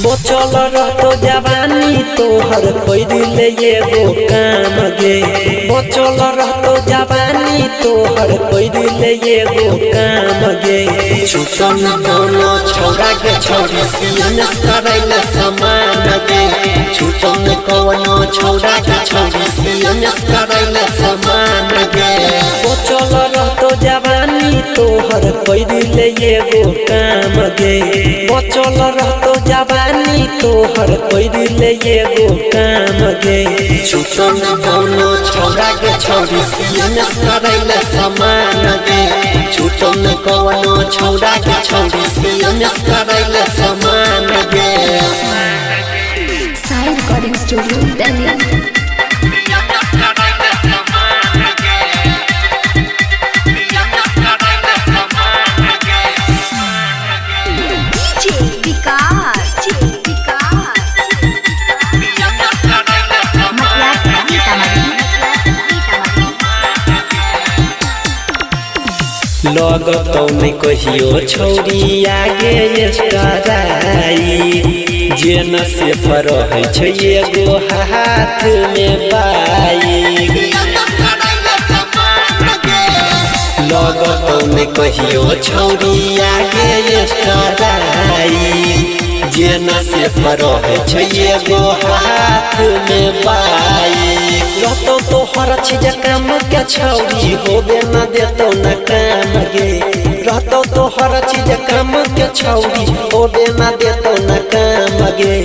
बचल रहतो जवानी तोहर कोई दिले एगो काम गे। बचल रहतो जवानी तोहर कोई दिले एगो काम गे। छुटन दोनों छौड़ा के छौड़ी सियन करैले समान गे। छुटन कोनो छौड़ा के छौड़ी सियन करैले समान गे। बचल रहतो जवानी तोहर कोई दिले एगो काम गे। बचल रहतो जवानी तोहर कोई दिले एगो काम गे। छुटन कोनो छौड़ा के छौड़ी सियन करैले समान गे। छुटन कोनो छौड़ा के छौड़ी सियन करैले समान गे। साई रिकॉर्डिंग स्टूडियो दिल्ली। लगतौ नहीं कहियो छौड़ी आगे स्टाराई। जे नशे पर है छै एगो हाथ में बाई। लगतौ नहीं कहियो छौड़ी आगे स्टाराई। जे नशे पर है छै एगो हाथ में बाई। रहतो तोहर चीज काम के छौड़ी होबे न देतौ न काम गे। रहतो तोहर चीज काम के छौड़ी होबे न देतौ न काम गे।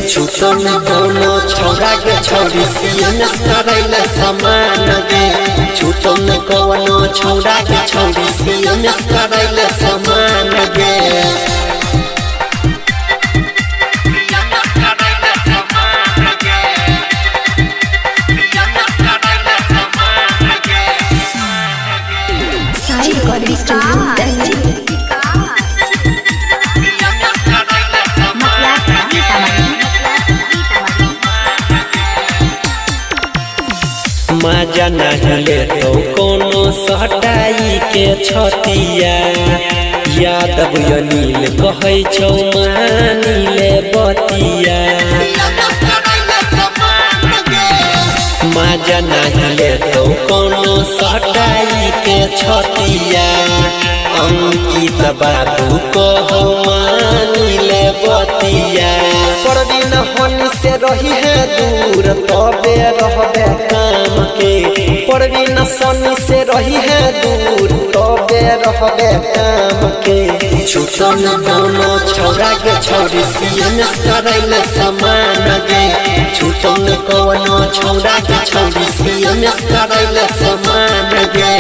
छुटन कोनो छौड़ा के छौड़ी सियन करैले समान गे। छुटन कोनो छौड़ा के छौड़ी सियन करैले समान गे। Recording studio Delhi. मजा नहीं लेतो कोनो सटाई के छतिया। यादव अनिल कहै छौ मानिले बतिया। मजा नहीं लेतो कोनो सटाई के छतिया। अंकित बाबू कहो मानिले बतिया। परवीन हन से रही है दूर तबे रहबे काम के। परवीन सनी से रही है दूर तबे रहबे काम के। छुटन कोनो छौड़ा के छौड़ी सियन करैले समान गे। छुटन कोनो छौड़ा के छौड़ी सियन करैले समान गे।